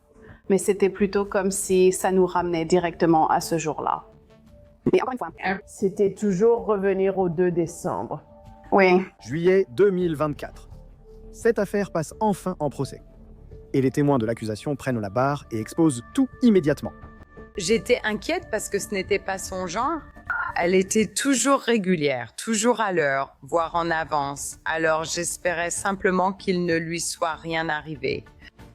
Mais c'était plutôt comme si ça nous ramenait directement à ce jour-là. Mais encore une fois, c'était toujours revenir au 2 décembre. Oui. Juillet 2024. Cette affaire passe enfin en procès. Et les témoins de l'accusation prennent la barre et exposent tout immédiatement. J'étais inquiète parce que ce n'était pas son genre. Elle était toujours régulière, toujours à l'heure, voire en avance. Alors j'espérais simplement qu'il ne lui soit rien arrivé.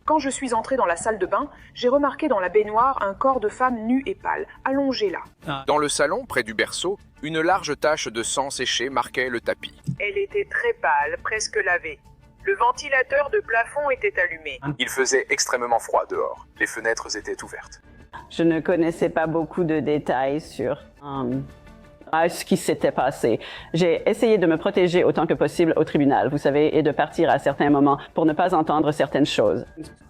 Quand je suis entrée dans la salle de bain, j'ai remarqué dans la baignoire un corps de femme nue et pâle, allongé là. Dans le salon, près du berceau, une large tache de sang séché marquait le tapis. Elle était très pâle, presque lavée. Le ventilateur de plafond était allumé. Il faisait extrêmement froid dehors. Les fenêtres étaient ouvertes. Je ne connaissais pas beaucoup de détails sur ce qui s'était passé. J'ai essayé de me protéger autant que possible au tribunal, vous savez, et de partir à certains moments pour ne pas entendre certaines choses.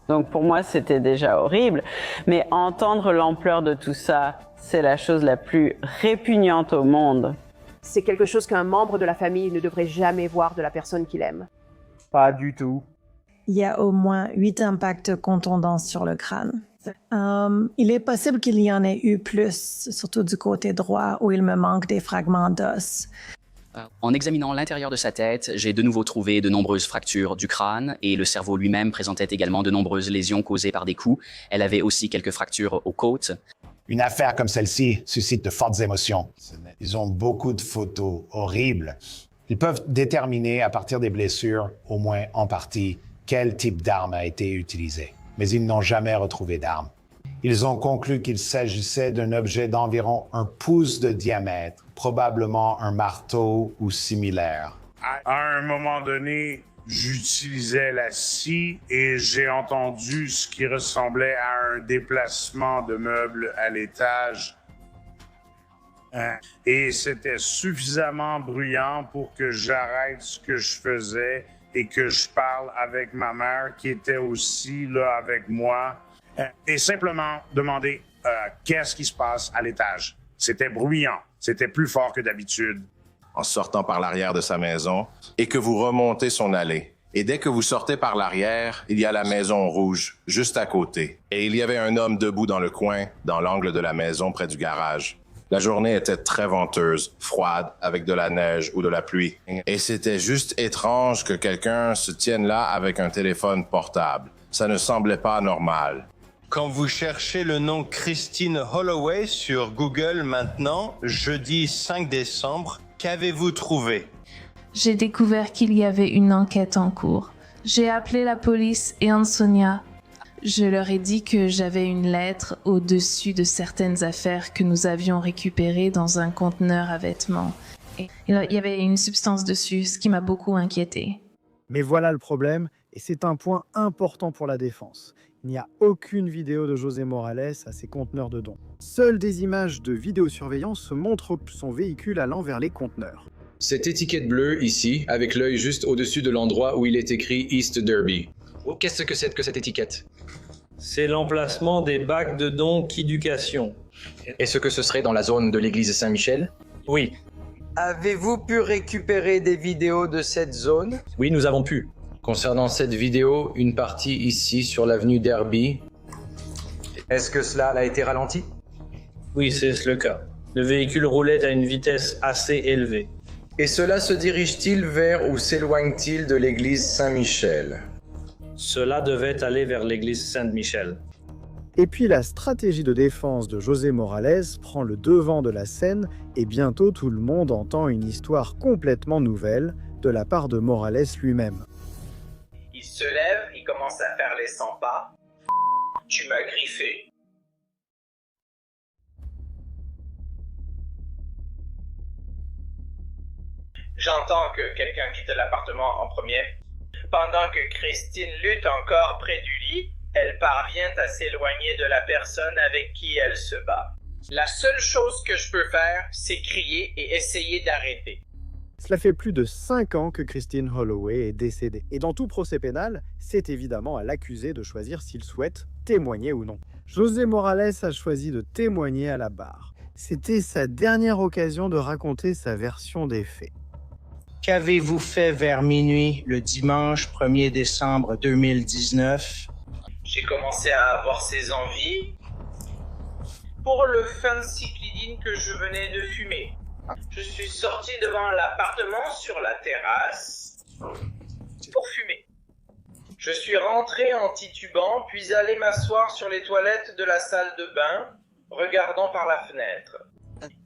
Donc pour moi, c'était déjà horrible, mais entendre l'ampleur de tout ça, c'est la chose la plus répugnante au monde. C'est quelque chose qu'un membre de la famille ne devrait jamais voir de la personne qu'il aime. Pas du tout. il y a au moins 8 impacts contondants sur le crâne. Il est possible qu'il y en ait eu plus, surtout du côté droit où il me manque des fragments d'os. En examinant l'intérieur de sa tête, j'ai de nouveau trouvé de nombreuses fractures du crâne et le cerveau lui-même présentait également de nombreuses lésions causées par des coups. Elle avait aussi quelques fractures aux côtes. Une affaire comme celle-ci suscite de fortes émotions. Ils ont beaucoup de photos horribles. Ils peuvent déterminer à partir des blessures, au moins en partie, quel type d'arme a été utilisé. Mais ils n'ont jamais retrouvé d'arme. Ils ont conclu qu'il s'agissait d'un objet d'environ 1 pouce de diamètre, probablement un marteau ou similaire. À un moment donné, j'utilisais la scie et j'ai entendu ce qui ressemblait à un déplacement de meubles à l'étage. Et c'était suffisamment bruyant pour que j'arrête ce que je faisais et que je parle avec ma mère qui était aussi là avec moi. Et simplement demander qu'est-ce qui se passe à l'étage. C'était bruyant, c'était plus fort que d'habitude. En sortant par l'arrière de sa maison et que vous remontez son allée. Et dès que vous sortez par l'arrière, il y a la maison rouge, juste à côté. Et il y avait un homme debout dans le coin, dans l'angle de la maison près du garage. La journée était très venteuse, froide, avec de la neige ou de la pluie. Et c'était juste étrange que quelqu'un se tienne là avec un téléphone portable. Ça ne semblait pas normal. Quand vous cherchez le nom Christine Holloway sur Google maintenant, jeudi 5 décembre, qu'avez-vous trouvé? J'ai découvert qu'il y avait une enquête en cours. J'ai appelé la police et Ansonia. Je leur ai dit que j'avais une lettre au-dessus de certaines affaires que nous avions récupérées dans un conteneur à vêtements. Et il y avait une substance dessus, ce qui m'a beaucoup inquiétée. Mais voilà le problème, et c'est un point important pour la défense. Il n'y a aucune vidéo de José Morales à ses conteneurs de dons. Seules des images de vidéosurveillance montrent son véhicule allant vers les conteneurs. Cette étiquette bleue ici, avec l'œil juste au-dessus de l'endroit où il est écrit East Derby. Qu'est-ce que c'est que cette étiquette? C'est l'emplacement des bacs de dons qu'éducation. Est-ce que ce serait dans la zone de l'église Saint-Michel? Oui. Avez-vous pu récupérer des vidéos de cette zone? Oui, nous avons pu. Concernant cette vidéo, une partie ici sur l'avenue Derby. Est-ce que cela a été ralenti? Oui, c'est le cas. Le véhicule roulait à une vitesse assez élevée. Et cela se dirige-t-il vers ou s'éloigne-t-il de l'église Saint-Michel? Cela devait aller vers l'église Saint-Michel. Et puis la stratégie de défense de José Morales prend le devant de la scène et bientôt tout le monde entend une histoire complètement nouvelle de la part de Morales lui-même. Il se lève, il commence à faire les 100 pas. Tu m'as griffé. J'entends que quelqu'un quitte l'appartement en premier. Pendant que Christine lutte encore près du lit, elle parvient à s'éloigner de la personne avec qui elle se bat. La seule chose que je peux faire, c'est crier et essayer d'arrêter. Cela fait plus de 5 ans que Christine Holloway est décédée. Et dans tout procès pénal, c'est évidemment à l'accusé de choisir s'il souhaite témoigner ou non. José Morales a choisi de témoigner à la barre. C'était sa dernière occasion de raconter sa version des faits. Qu'avez-vous fait vers minuit le dimanche 1er décembre 2019? J'ai commencé à avoir ces envies pour le phencyclidine que je venais de fumer. Je suis sorti devant l'appartement sur la terrasse pour fumer. Je suis rentré en titubant, puis allé m'asseoir sur les toilettes de la salle de bain, regardant par la fenêtre.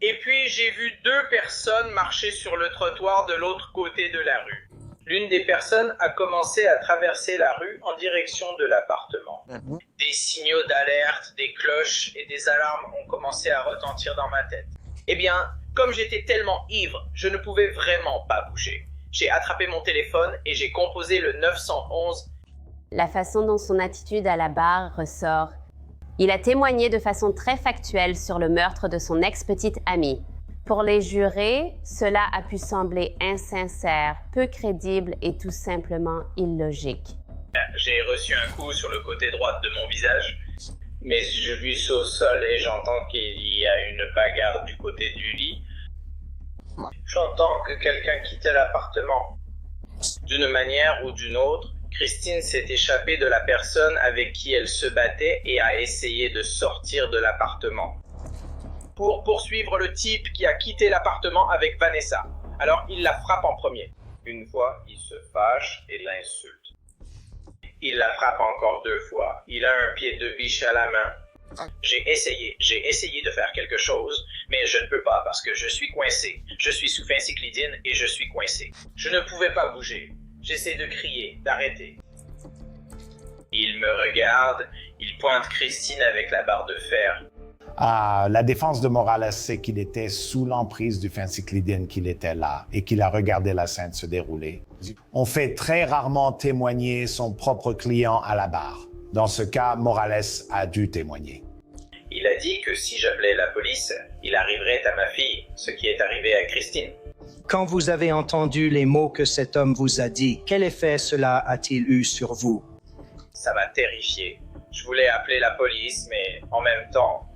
Et puis j'ai vu 2 personnes marcher sur le trottoir de l'autre côté de la rue. L'une des personnes a commencé à traverser la rue en direction de l'appartement. Des signaux d'alerte, des cloches et des alarmes ont commencé à retentir dans ma tête. Eh bien, comme j'étais tellement ivre, je ne pouvais vraiment pas bouger. J'ai attrapé mon téléphone et j'ai composé le 911. La façon dont son attitude à la barre ressort. Il a témoigné de façon très factuelle sur le meurtre de son ex-petite amie. Pour les jurés, cela a pu sembler insincère, peu crédible et tout simplement illogique. J'ai reçu un coup sur le côté droit de mon visage, mais je glisse au sol et j'entends qu'il y a une bagarre du côté du lit. J'entends que quelqu'un quittait l'appartement. D'une manière ou d'une autre, Christine s'est échappée de la personne avec qui elle se battait et a essayé de sortir de l'appartement. Pour poursuivre le type qui a quitté l'appartement avec Vanessa. Alors il la frappe en premier. Une fois, il se fâche et l'insulte. Il la frappe encore 2 fois. Il a un pied de biche à la main. J'ai essayé de faire quelque chose, mais je ne peux pas parce que je suis coincé. Je suis sous phencyclidine et je suis coincé. Je ne pouvais pas bouger. J'essaie de crier, d'arrêter. Il me regarde, il pointe Christine avec la barre de fer. La défense de Morales, c'est qu'il était sous l'emprise du phencyclidine, qu'il était là et qu'il a regardé la scène se dérouler. On fait très rarement témoigner son propre client à la barre. Dans ce cas, Morales a dû témoigner. Il a dit que si j'appelais la police, il arriverait à ma fille, ce qui est arrivé à Christine. Quand vous avez entendu les mots que cet homme vous a dit, quel effet cela a-t-il eu sur vous? Ça m'a terrifié. Je voulais appeler la police, mais en même temps,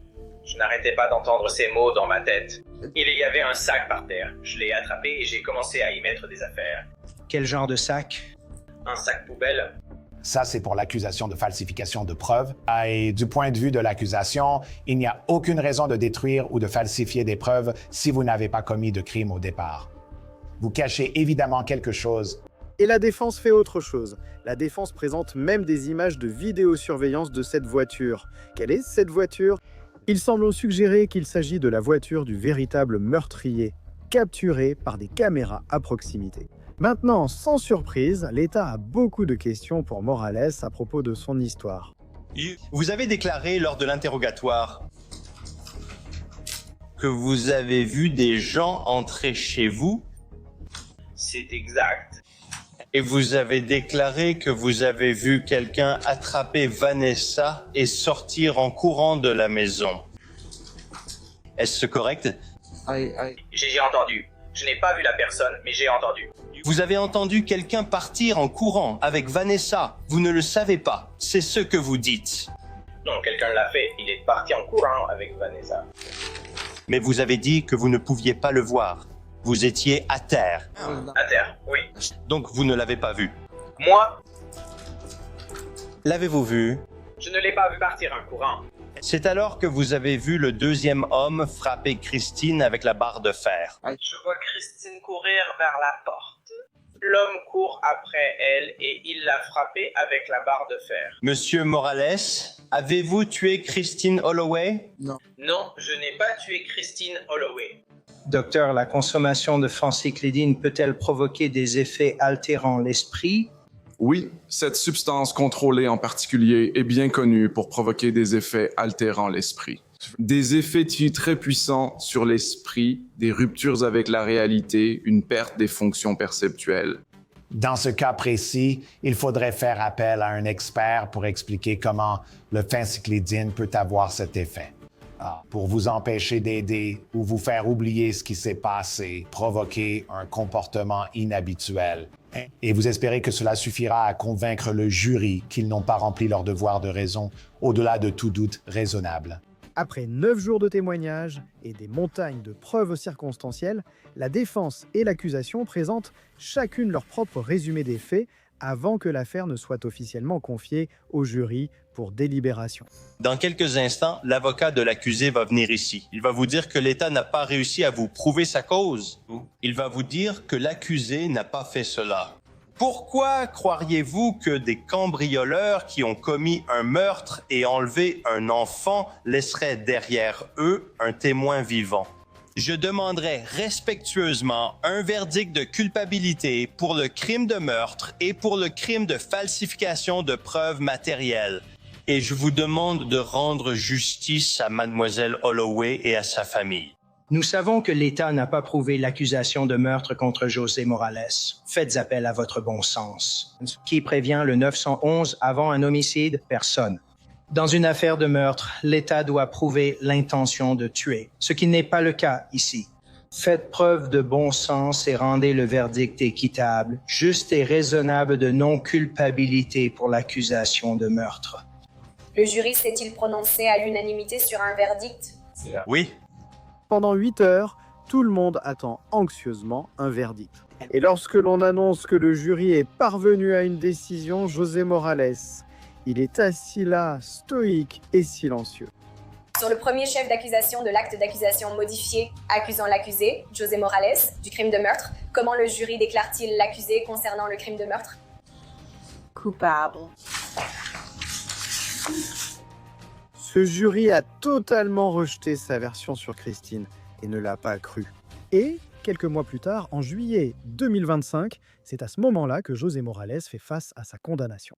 je n'arrêtais pas d'entendre ces mots dans ma tête. Il y avait un sac par terre. Je l'ai attrapé et j'ai commencé à y mettre des affaires. Quel genre de sac? Un sac poubelle. Ça, c'est pour l'accusation de falsification de preuves. Et du point de vue de l'accusation, il n'y a aucune raison de détruire ou de falsifier des preuves si vous n'avez pas commis de crime au départ. Vous cachez évidemment quelque chose. Et la défense fait autre chose. La défense présente même des images de vidéosurveillance de cette voiture. Quelle est cette voiture? Il semble suggérer qu'il s'agit de la voiture du véritable meurtrier, capturée par des caméras à proximité. Maintenant, sans surprise, l'État a beaucoup de questions pour Morales à propos de son histoire. Vous avez déclaré lors de l'interrogatoire que vous avez vu des gens entrer chez vous. C'est exact. Et vous avez déclaré que vous avez vu quelqu'un attraper Vanessa et sortir en courant de la maison. Est-ce correct? J'ai entendu. Je n'ai pas vu la personne, mais j'ai entendu. Vous avez entendu quelqu'un partir en courant avec Vanessa. Vous ne le savez pas. C'est ce que vous dites. Non, quelqu'un l'a fait. Il est parti en courant avec Vanessa. Mais vous avez dit que vous ne pouviez pas le voir. Vous étiez à terre. À terre, oui. Donc vous ne l'avez pas vu. Moi? L'avez-vous vu? Je ne l'ai pas vu partir en courant. C'est alors que vous avez vu le deuxième homme frapper Christine avec la barre de fer. Je vois Christine courir vers la porte. L'homme court après elle et il l'a frappée avec la barre de fer. Monsieur Morales, avez-vous tué Christine Holloway? Non. Non, je n'ai pas tué Christine Holloway. Docteur, la consommation de phencyclidine peut-elle provoquer des effets altérant l'esprit? Oui, cette substance contrôlée en particulier est bien connue pour provoquer des effets altérant l'esprit. Des effets très puissants sur l'esprit, des ruptures avec la réalité, une perte des fonctions perceptuelles. Dans ce cas précis, il faudrait faire appel à un expert pour expliquer comment le phencyclidine peut avoir cet effet. Pour vous empêcher d'aider ou vous faire oublier ce qui s'est passé, provoquer un comportement inhabituel. Et vous espérez que cela suffira à convaincre le jury qu'ils n'ont pas rempli leur devoir de raison au-delà de tout doute raisonnable. Après 9 jours de témoignages et des montagnes de preuves circonstancielles, la défense et l'accusation présentent chacune leur propre résumé des faits avant que l'affaire ne soit officiellement confiée au jury pour délibération. Dans quelques instants, l'avocat de l'accusé va venir ici. Il va vous dire que l'État n'a pas réussi à vous prouver sa cause. Il va vous dire que l'accusé n'a pas fait cela. Pourquoi croiriez-vous que des cambrioleurs qui ont commis un meurtre et enlevé un enfant laisseraient derrière eux un témoin vivant? Je demanderai respectueusement un verdict de culpabilité pour le crime de meurtre et pour le crime de falsification de preuves matérielles. Et je vous demande de rendre justice à Mademoiselle Holloway et à sa famille. Nous savons que l'État n'a pas prouvé l'accusation de meurtre contre José Morales. Faites appel à votre bon sens. Qui prévient le 911 avant un homicide? Personne. Dans une affaire de meurtre, l'État doit prouver l'intention de tuer, ce qui n'est pas le cas ici. Faites preuve de bon sens et rendez le verdict équitable, juste et raisonnable de non-culpabilité pour l'accusation de meurtre. Le jury s'est-il prononcé à l'unanimité sur un verdict? Oui. Pendant 8 heures, tout le monde attend anxieusement un verdict. Et lorsque l'on annonce que le jury est parvenu à une décision, José Morales, il est assis là, stoïque et silencieux. Sur le premier chef d'accusation de l'acte d'accusation modifié accusant l'accusé, José Morales, du crime de meurtre, comment le jury déclare-t-il l'accusé concernant le crime de meurtre? Coupable. Ce jury a totalement rejeté sa version sur Christine et ne l'a pas cru. Et, quelques mois plus tard, en juillet 2025, c'est à ce moment-là que José Morales fait face à sa condamnation.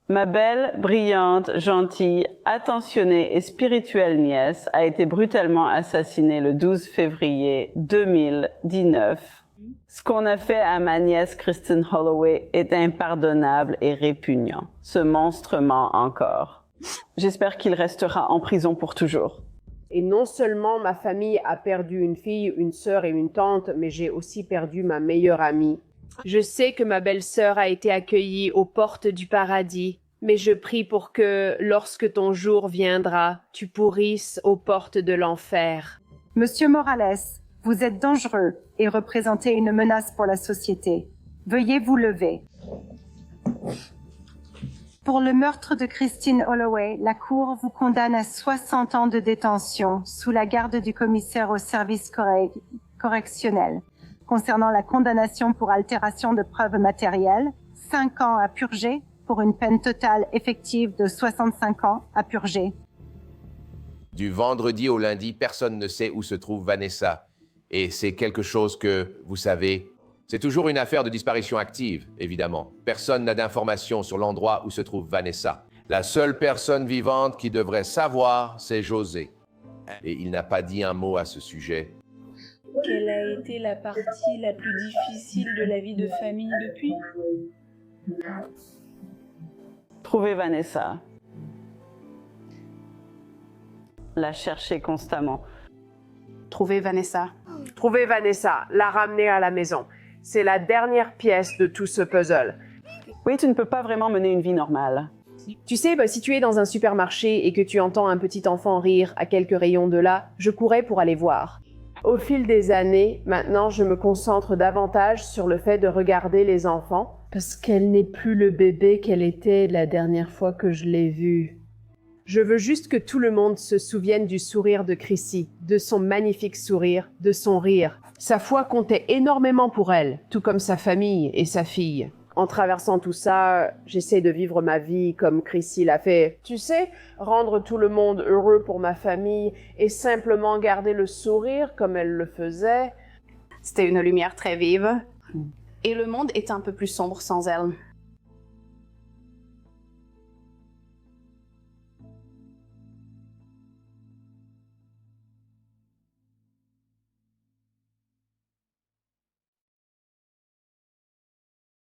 Ma belle, brillante, gentille, attentionnée et spirituelle nièce a été brutalement assassinée le 12 février 2019. Ce qu'on a fait à ma nièce Christine Holloway est impardonnable et répugnant. Ce monstre ment encore. J'espère qu'il restera en prison pour toujours. Et non seulement ma famille a perdu une fille, une sœur et une tante, mais j'ai aussi perdu ma meilleure amie. Je sais que ma belle-sœur a été accueillie aux portes du paradis, mais je prie pour que, lorsque ton jour viendra, tu pourrisses aux portes de l'enfer. Monsieur Morales, vous êtes dangereux et représentez une menace pour la société. Veuillez vous lever. Pour le meurtre de Christine Holloway, la Cour vous condamne à 60 ans de détention sous la garde du commissaire au service correctionnel. Concernant la condamnation pour altération de preuves matérielles, 5 ans à purger pour une peine totale effective de 65 ans à purger. Du vendredi au lundi, personne ne sait où se trouve Vanessa. Et c'est quelque chose que, vous savez, c'est toujours une affaire de disparition active, évidemment. Personne n'a d'informations sur l'endroit où se trouve Vanessa. La seule personne vivante qui devrait savoir, c'est José. Et il n'a pas dit un mot à ce sujet. Quelle a été la partie la plus difficile de la vie de famille depuis? Trouver Vanessa. La chercher constamment. Trouver Vanessa. Trouver Vanessa, la ramener à la maison. C'est la dernière pièce de tout ce puzzle. Oui, tu ne peux pas vraiment mener une vie normale. Tu sais, si tu es dans un supermarché et que tu entends un petit enfant rire à quelques rayons de là, je courais pour aller voir. Au fil des années, maintenant, je me concentre davantage sur le fait de regarder les enfants, parce qu'elle n'est plus le bébé qu'elle était la dernière fois que je l'ai vue. Je veux juste que tout le monde se souvienne du sourire de Chrissy, de son magnifique sourire, de son rire. Sa foi comptait énormément pour elle, tout comme sa famille et sa fille. En traversant tout ça, j'essaie de vivre ma vie comme Chrissy l'a fait. Tu sais, rendre tout le monde heureux pour ma famille et simplement garder le sourire comme elle le faisait. C'était une lumière très vive. Et le monde est un peu plus sombre sans elle.